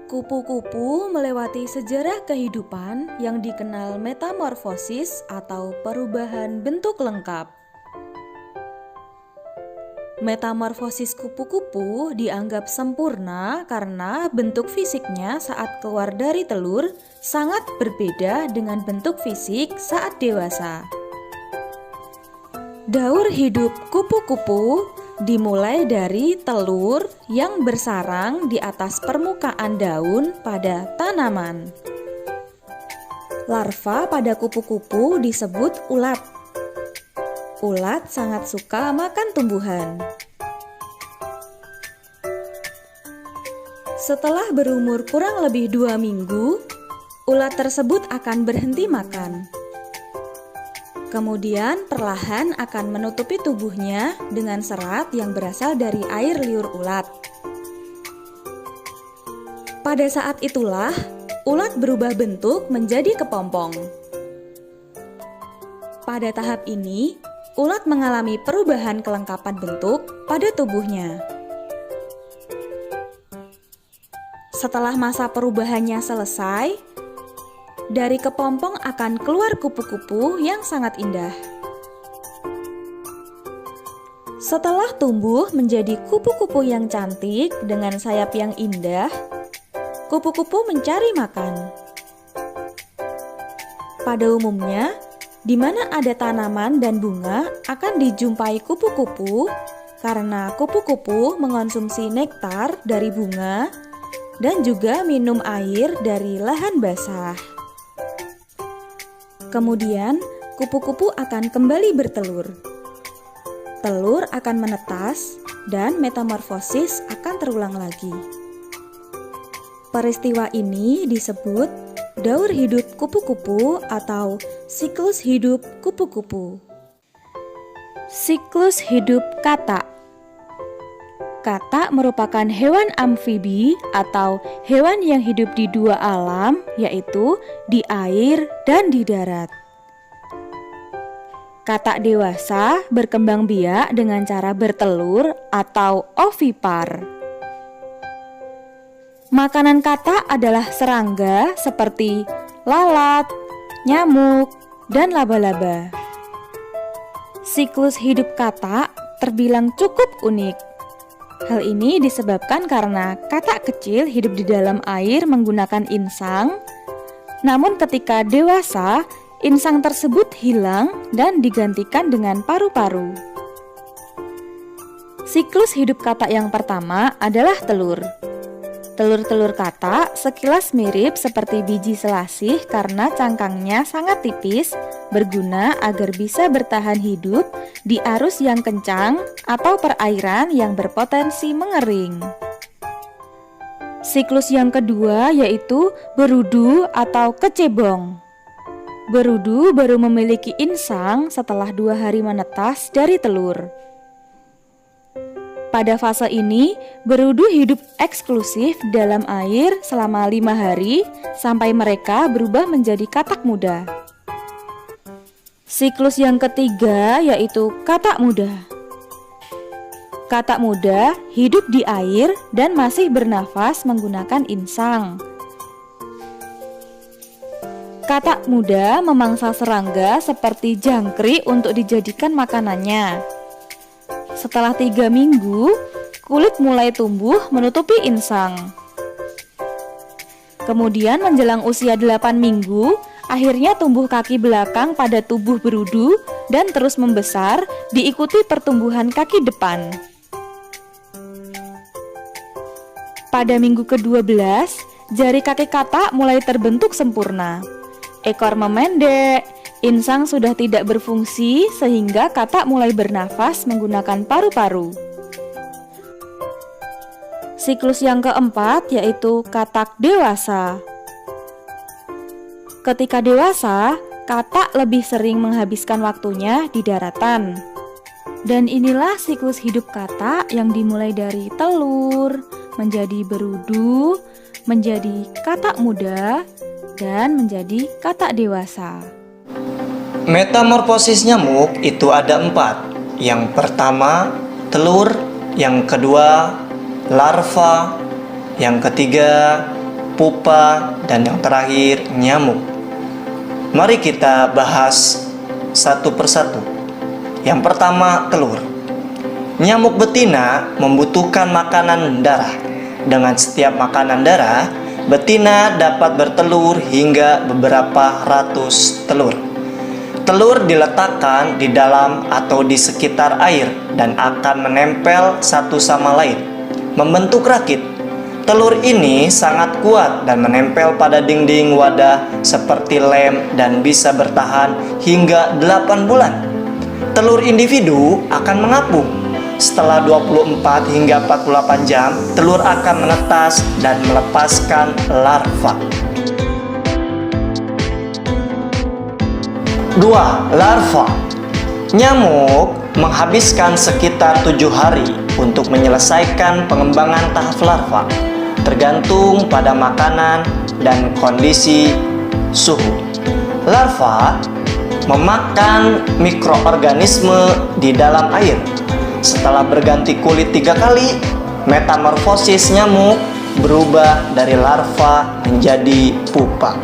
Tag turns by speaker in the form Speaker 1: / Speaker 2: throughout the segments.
Speaker 1: Kupu-kupu melewati sejarah kehidupan yang dikenal metamorfosis atau perubahan bentuk lengkap. Metamorfosis kupu-kupu dianggap sempurna karena bentuk fisiknya saat keluar dari telur sangat berbeda dengan bentuk fisik saat dewasa. Daur hidup kupu-kupu dimulai dari telur yang bersarang di atas permukaan daun pada tanaman. Larva pada kupu-kupu disebut ulat. Ulat sangat suka makan tumbuhan. Setelah berumur kurang lebih 2 minggu, ulat tersebut akan berhenti makan. Kemudian perlahan akan menutupi tubuhnya dengan serat yang berasal dari air liur ulat. Pada saat itulah, ulat berubah bentuk menjadi kepompong. Pada tahap ini, ulat mengalami perubahan kelengkapan bentuk pada tubuhnya. Setelah masa perubahannya selesai, dari kepompong akan keluar kupu-kupu yang sangat indah. Setelah tumbuh menjadi kupu-kupu yang cantik dengan sayap yang indah, kupu-kupu mencari makan. Pada umumnya, di mana ada tanaman dan bunga akan dijumpai kupu-kupu karena kupu-kupu mengonsumsi nektar dari bunga dan juga minum air dari lahan basah. Kemudian, kupu-kupu akan kembali bertelur. Telur akan menetas dan metamorfosis akan terulang lagi. Peristiwa ini disebut daur hidup kupu-kupu atau siklus hidup kupu-kupu. Siklus hidup katak. Katak merupakan hewan amfibi atau hewan yang hidup di dua alam, yaitu di air dan di darat. Katak dewasa berkembang biak dengan cara bertelur atau ovipar. Makanan katak adalah serangga seperti lalat, nyamuk, dan laba-laba. Siklus hidup katak terbilang cukup unik. Hal ini disebabkan karena katak kecil hidup di dalam air menggunakan insang, namun ketika dewasa, insang tersebut hilang dan digantikan dengan paru-paru. Siklus hidup katak yang pertama adalah telur. Telur-telur katak sekilas mirip seperti biji selasih karena cangkangnya sangat tipis, berguna agar bisa bertahan hidup di arus yang kencang atau perairan yang berpotensi mengering. Siklus yang kedua yaitu berudu atau kecebong. Berudu baru memiliki insang setelah 2 hari menetas dari telur. Pada fase ini, berudu hidup eksklusif dalam air selama 5 hari sampai mereka berubah menjadi katak muda. Siklus yang ketiga yaitu katak muda. Katak muda hidup di air dan masih bernafas menggunakan insang. Katak muda memangsa serangga seperti jangkrik untuk dijadikan makanannya. Setelah 3 minggu, kulit mulai tumbuh menutupi insang. Kemudian menjelang usia 8 minggu, akhirnya tumbuh kaki belakang pada tubuh berudu dan terus membesar diikuti pertumbuhan kaki depan. Pada minggu ke-12, jari kaki katak mulai terbentuk sempurna. Ekor memendek, insang sudah tidak berfungsi sehingga katak mulai bernafas menggunakan paru-paru. Siklus yang keempat yaitu katak dewasa. Ketika dewasa, katak lebih sering menghabiskan waktunya di daratan. Dan inilah siklus hidup katak yang dimulai dari telur, menjadi berudu, menjadi katak muda, dan menjadi katak dewasa.
Speaker 2: Metamorfosis nyamuk itu ada 4. Yang pertama, telur. Yang kedua, larva. Yang ketiga, pupa, dan yang terakhir nyamuk. Mari kita bahas satu persatu. Yang pertama, telur. Nyamuk betina membutuhkan makanan darah. Dengan setiap makanan darah, betina dapat bertelur hingga beberapa ratus telur. Telur diletakkan di dalam atau di sekitar air dan akan menempel satu sama lain, membentuk rakit. Telur ini sangat kuat dan menempel pada dinding wadah seperti lem dan bisa bertahan hingga 8 bulan. Telur individu akan mengapung. Setelah 24 hingga 48 jam, telur akan menetas dan melepaskan larva. 2. Larva. Nyamuk menghabiskan sekitar 7 hari untuk menyelesaikan pengembangan tahap larva, tergantung pada makanan dan kondisi suhu. Larva memakan mikroorganisme di dalam air. Setelah berganti kulit 3 kali, metamorfosis nyamuk berubah dari larva menjadi pupa.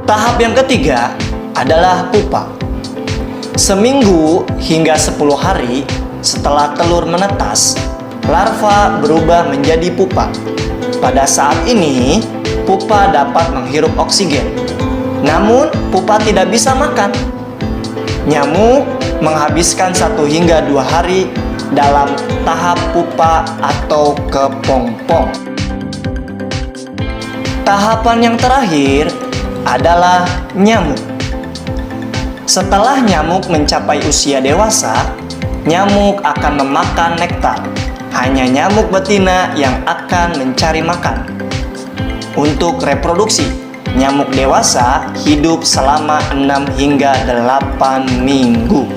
Speaker 2: Tahap yang ketiga adalah pupa. Seminggu hingga 10 hari setelah telur menetas, larva berubah menjadi pupa. Pada saat ini, pupa dapat menghirup oksigen. Namun, pupa tidak bisa makan. Nyamuk menghabiskan 1 hingga 2 hari dalam tahap pupa atau kepompong. Tahapan yang terakhir adalah nyamuk. Setelah nyamuk mencapai usia dewasa, nyamuk akan memakan nektar. Hanya nyamuk betina yang akan mencari makan. Untuk reproduksi, nyamuk dewasa hidup selama 6 hingga 8 minggu.